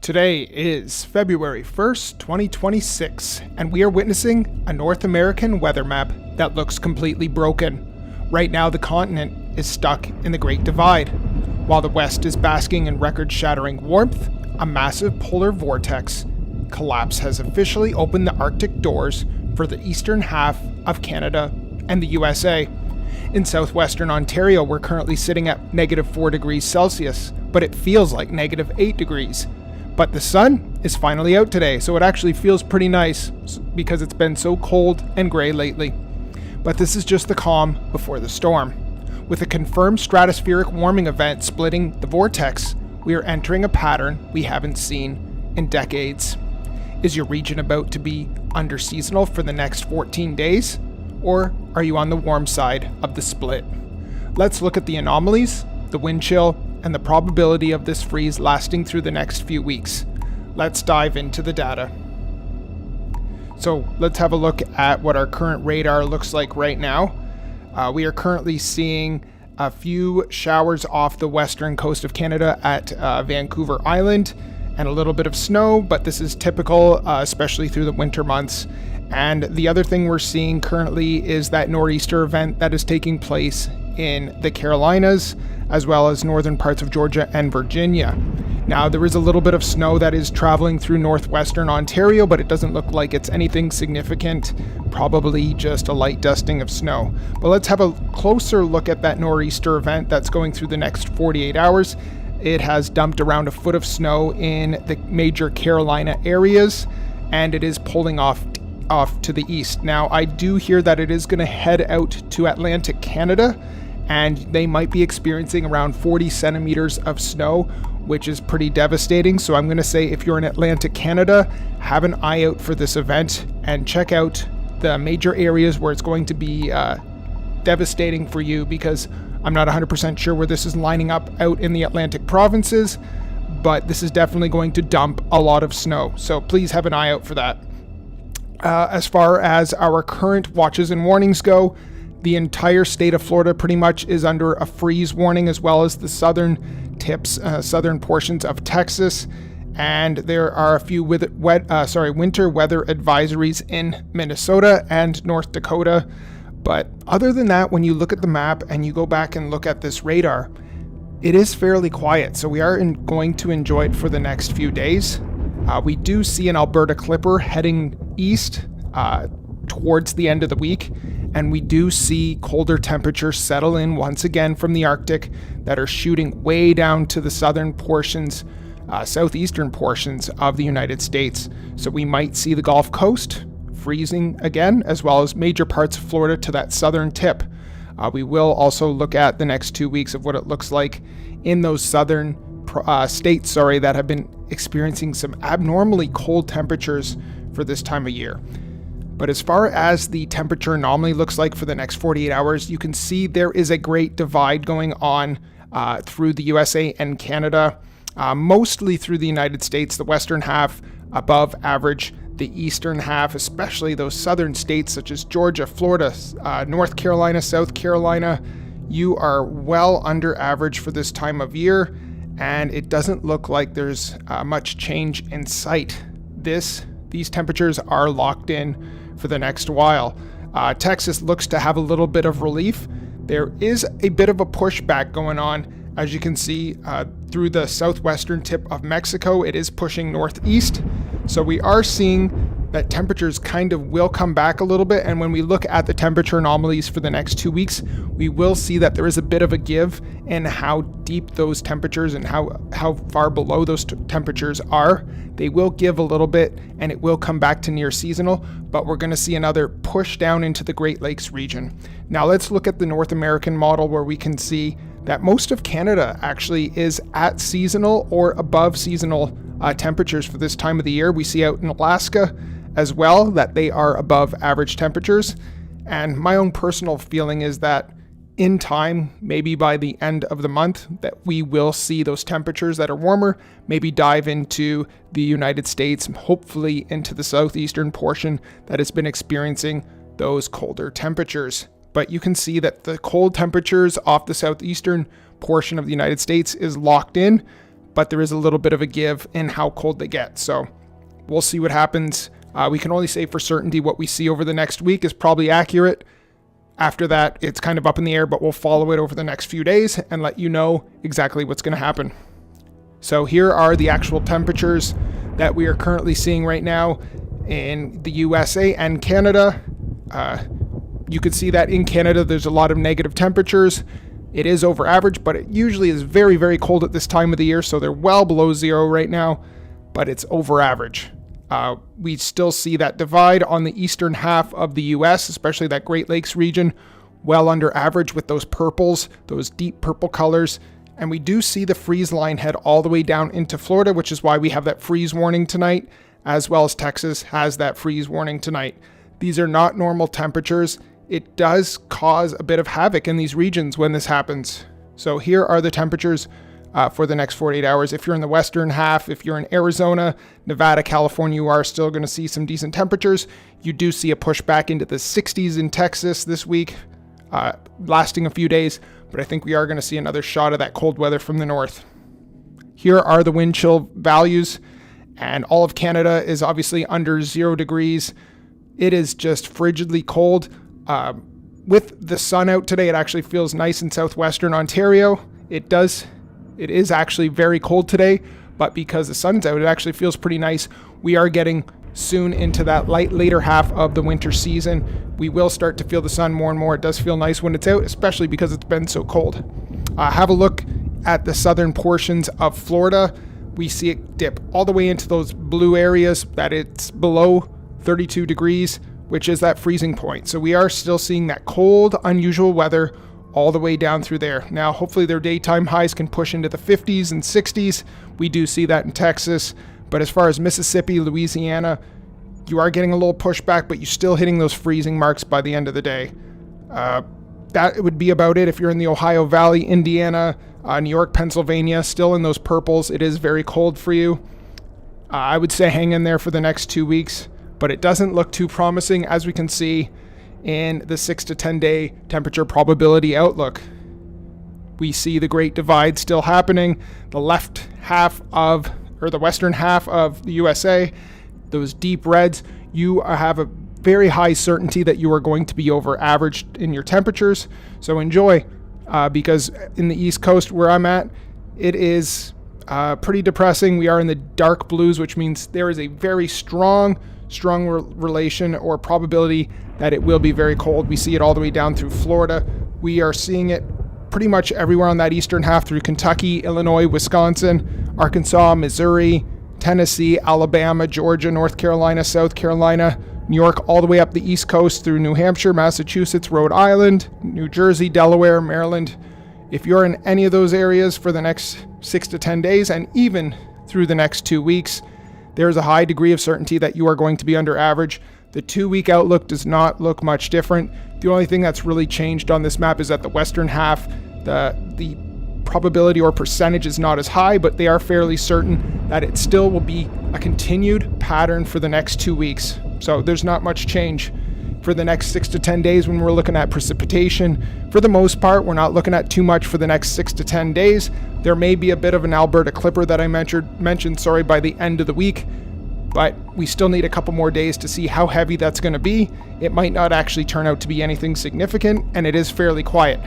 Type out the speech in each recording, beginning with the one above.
Today is February 1st, 2026, and we are witnessing a North American weather map that looks completely broken. Right now, the continent is stuck in the Great Divide. While the West is basking in record-shattering warmth, a massive polar vortex collapse has officially opened the Arctic doors for the eastern half of Canada and the USA. In southwestern Ontario, we're currently sitting at -4 degrees Celsius, but it feels like -8 degrees. But the sun is finally out today, so it actually feels pretty nice because it's been so cold and gray lately. But this is just the calm before the storm. With a confirmed stratospheric warming event splitting the vortex, we are entering a pattern we haven't seen in decades. Is your region about to be under seasonal for the next 14 days? Or are you on the warm side of the split? Let's look at the anomalies, the wind chill, and the probability of this freeze lasting through the next few weeks. Let's dive into the data. So let's have a look at what our current radar looks like right now. We are currently seeing a few showers off the western coast of Canada at Vancouver Island and a little bit of snow, but this is typical, especially through the winter months. And the other thing we're seeing currently is that nor'easter event that is taking place in the Carolinas, as well as northern parts of Georgia and Virginia. Now, there is a little bit of snow that is traveling through northwestern Ontario, but it doesn't look like it's anything significant, probably just a light dusting of snow. But let's have a closer look at that nor'easter event that's going through the next 48 hours. It has dumped around a foot of snow in the major Carolina areas, and it is pulling off to the east. Now, I do hear that it is going to head out to Atlantic Canada, and they might be experiencing around 40 centimeters of snow, which is pretty devastating. So I'm going to say if you're in Atlantic Canada, have an eye out for this event and check out the major areas where it's going to be devastating for you, because I'm not 100% sure where this is lining up out in the Atlantic provinces, but this is definitely going to dump a lot of snow. So please have an eye out for that. As far as our current watches and warnings go, the entire state of Florida pretty much is under a freeze warning, as well as the southern portions of Texas. And there are a few winter weather advisories in Minnesota and North Dakota. But other than that, when you look at the map and you go back and look at this radar, it is fairly quiet. So we are going to enjoy it for the next few days. We do see an Alberta Clipper heading east towards the end of the week, and we do see colder temperatures settle in once again from the Arctic that are shooting way down to the southern portions, southeastern portions of the United States. So we might see the Gulf Coast freezing again, as well as major parts of Florida to that southern tip. We will also look at the next 2 weeks of what it looks like in those southern states that have been experiencing some abnormally cold temperatures for this time of year. But as far as the temperature anomaly looks like for the next 48 hours, you can see there is a great divide going on through the USA and Canada, mostly through the United States, the western half above average, the eastern half, especially those southern states such as Georgia, Florida, North Carolina, South Carolina, you are well under average for this time of year, and it doesn't look like there's much change in sight. These temperatures are locked in for the next while. Texas looks to have a little bit of relief. There is a bit of a pushback going on. As you can see, through the southwestern tip of Mexico, it is pushing northeast. So we are seeing that temperatures kind of will come back a little bit. And when we look at the temperature anomalies for the next 2 weeks, we will see that there is a bit of a give in how deep those temperatures and how far below those temperatures are. They will give a little bit and it will come back to near seasonal, but we're going to see another push down into the Great Lakes region. Now let's look at the North American model, where we can see that most of Canada actually is at seasonal or above seasonal temperatures for this time of the year. We see out in Alaska as well that they are above average temperatures. And my own personal feeling is that in time, maybe by the end of the month, that we will see those temperatures that are warmer, maybe dive into the United States, hopefully into the southeastern portion that has been experiencing those colder temperatures. But you can see that the cold temperatures off the southeastern portion of the United States is locked in, but there is a little bit of a give in how cold they get. So we'll see what happens. We can only say for certainty what we see over the next week is probably accurate. After that, it's kind of up in the air, but we'll follow it over the next few days and let you know exactly what's going to happen. So here are the actual temperatures that we are currently seeing right now in the USA and Canada. You can see that in Canada, there's a lot of negative temperatures. It is over average, but it usually is very, very cold at this time of the year. So they're well below zero right now, but it's over average. We still see that divide on the eastern half of the US, especially that Great Lakes region, well under average with those purples, those deep purple colors. And we do see the freeze line head all the way down into Florida, which is why we have that freeze warning tonight, as well as Texas has that freeze warning tonight. These are not normal temperatures. It does cause a bit of havoc in these regions when this happens. So here are the temperatures for the next 48 hours. If you're in the western half, if you're in Arizona, Nevada, California, you are still going to see some decent temperatures. You do see a push back into the 60s in Texas this week, lasting a few days, but I think we are going to see another shot of that cold weather from the north. Here are the wind chill values, and all of Canada is obviously under 0 degrees. It is just frigidly cold. With the sun out today, it actually feels nice in southwestern Ontario. It is actually very cold today, but because the sun's out, it actually feels pretty nice. We are getting soon into that later half of the winter season. We will start to feel the sun more and more. It does feel nice when it's out, especially because it's been so cold. Have a look at the southern portions of Florida. We see it dip all the way into those blue areas that it's below 32 degrees, which is that freezing point. So we are still seeing that cold, unusual weather all the way down through there. Now, hopefully their daytime highs can push into the 50s and 60s. We do see that in Texas. But as far as Mississippi, Louisiana, you are getting a little pushback, but you're still hitting those freezing marks by the end of the day. That would be about it. If you're in the Ohio Valley, Indiana, New York, Pennsylvania, still in those purples, it is very cold for you. I would say hang in there for the next 2 weeks, but it doesn't look too promising, as we can see in the 6 to 10 day temperature probability outlook. We see the Great Divide still happening. The western half of the USA, those deep reds, you have a very high certainty that you are going to be over average in your temperatures. So enjoy, because in the East Coast where I'm at, it is pretty depressing. We are in the dark blues, which means there is a very strong relation or probability that it will be very cold. We see it all the way down through Florida. We are seeing it pretty much everywhere on that eastern half through Kentucky, Illinois, Wisconsin, Arkansas, Missouri, Tennessee, Alabama, Georgia, North Carolina, South Carolina, New York, all the way up the East Coast through New Hampshire, Massachusetts, Rhode Island, New Jersey, Delaware, Maryland. If you're in any of those areas for the next 6 to 10 days and even through the next 2 weeks, there is a high degree of certainty that you are going to be under average. The 2-week outlook does not look much different. The only thing that's really changed on this map is that the western half, the probability or percentage is not as high, but they are fairly certain that it still will be a continued pattern for the next 2 weeks. So there's not much change for the next 6 to 10 days when we're looking at precipitation. For the most part, we're not looking at too much for the next 6 to 10 days. There may be a bit of an Alberta clipper that I mentioned by the end of the week, but we still need a couple more days to see how heavy that's going to be. It might not actually turn out to be anything significant, and it is fairly quiet.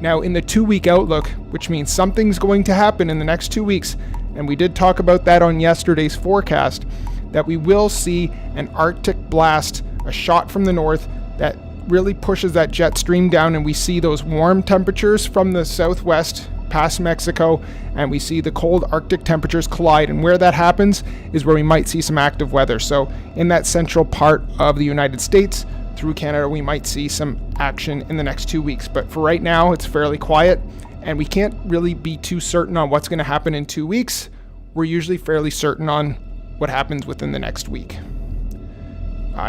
Now, in the 2-week outlook, which means something's going to happen in the next 2 weeks, and we did talk about that on yesterday's forecast, that we will see an Arctic blast, a shot from the north that really pushes that jet stream down, and we see those warm temperatures from the southwest past Mexico, and we see the cold Arctic temperatures collide, and where that happens is where we might see some active weather. So in that central part of the United States through Canada, we might see some action in the next 2 weeks. But for right now, it's fairly quiet, and we can't really be too certain on what's going to happen in 2 weeks. We're usually fairly certain on what happens within the next week.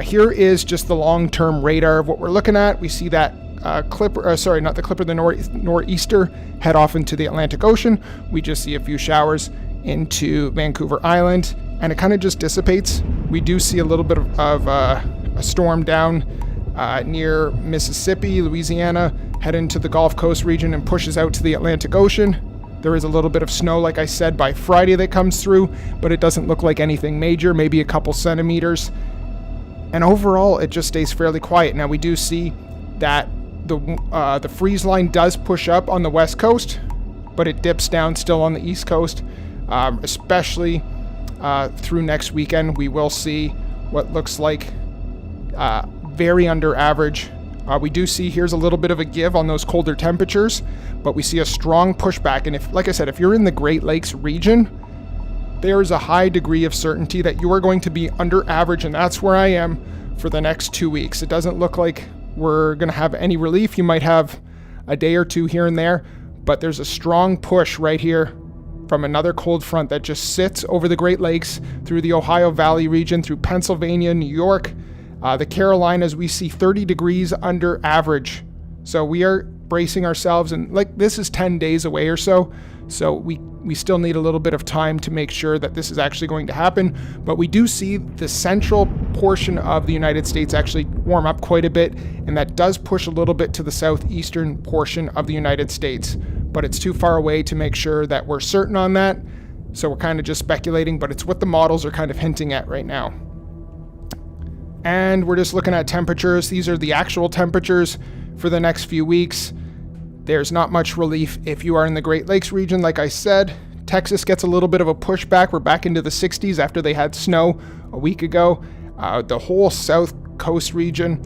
Here is just the long-term radar of what we're looking at. We see that the nor'easter head off into the Atlantic Ocean. We just see a few showers into Vancouver Island, and it kind of just dissipates. We do see a little bit of a storm down near Mississippi, Louisiana, head into the Gulf Coast region and pushes out to the Atlantic Ocean. There is a little bit of snow, like I said, by Friday that comes through, but it doesn't look like anything major, maybe a couple centimeters. And overall, it just stays fairly quiet. Now, we do see that the freeze line does push up on the west coast, but it dips down still on the east coast, especially through next weekend. We will see what looks like very under average. We do see here's a little bit of a give on those colder temperatures, but we see a strong pushback. And if, like I said, if you're in the Great Lakes region, there is a high degree of certainty that you are going to be under average, and that's where I am for the next 2 weeks. It doesn't look like we're going to have any relief. You might have a day or two here and there, but there's a strong push right here from another cold front that just sits over the Great Lakes, through the Ohio Valley region, through Pennsylvania, New York, the Carolinas. We see 30 degrees under average. So we are bracing ourselves, and like this is 10 days away or so. So we still need a little bit of time to make sure that this is actually going to happen. But we do see the central portion of the United States actually warm up quite a bit, and that does push a little bit to the southeastern portion of the United States. But it's too far away to make sure that we're certain on that. So we're kind of just speculating, but it's what the models are kind of hinting at right now. And we're just looking at temperatures. These are the actual temperatures for the next few weeks. There's not much relief if you are in the Great Lakes region. Like I said, Texas gets a little bit of a pushback. We're back into the 60s after they had snow a week ago. The whole South Coast region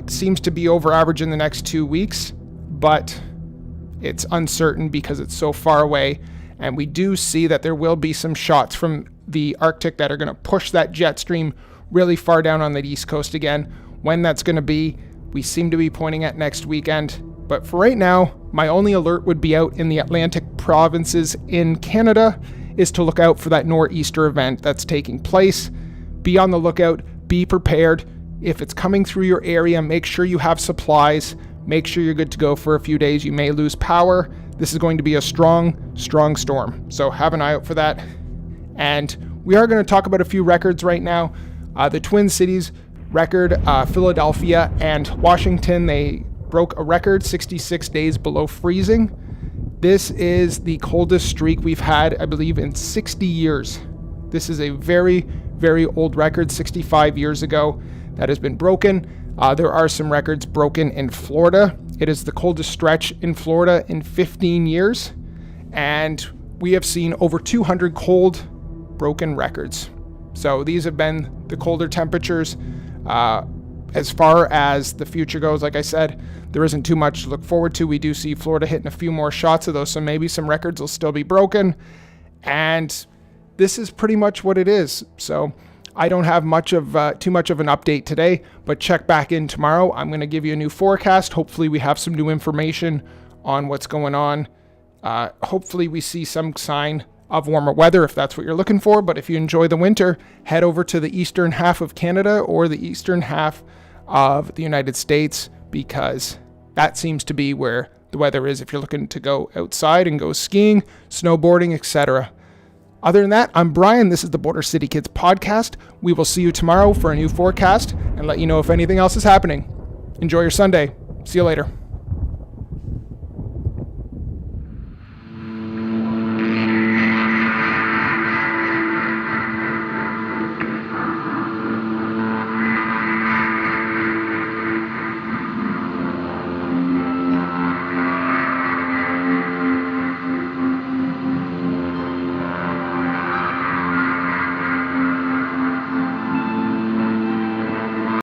seems to be over average in the next 2 weeks, but it's uncertain because it's so far away. And we do see that there will be some shots from the Arctic that are going to push that jet stream really far down on the East Coast again. When that's going to be, we seem to be pointing at next weekend. But for right now, my only alert would be out in the Atlantic provinces in Canada is to look out for that nor'easter event that's taking place. Be on the lookout, be prepared. If it's coming through your area, make sure you have supplies. Make sure you're good to go for a few days. You may lose power. This is going to be a strong storm. So have an eye out for that. And we are going to talk about a few records right now. The Twin Cities record, Philadelphia and Washington, they broke a record 66 days below freezing. This is the coldest streak we've had, I believe, in 60 years. This is a very, very old record, 65 years ago, that has been broken. There are some records broken in Florida. It is the coldest stretch in Florida in 15 years. And we have seen over 200 cold broken records. So these have been the colder temperatures. As far as the future goes, like I said, there isn't too much to look forward to. We do see Florida hitting a few more shots of those, so maybe some records will still be broken. And this is pretty much what it is. So I don't have too much of an update today, but check back in tomorrow. I'm going to give you a new forecast. Hopefully we have some new information on what's going on. Hopefully we see some sign of warmer weather if that's what you're looking for. But if you enjoy the winter, head over to the eastern half of Canada or the eastern half of the United States, because that seems to be where the weather is if you're looking to go outside and go skiing, snowboarding, etc. Other than that, I'm Brian. This is the Border City Kids podcast. We will see you tomorrow for a new forecast and let you know if anything else is happening. Enjoy your Sunday. See you later.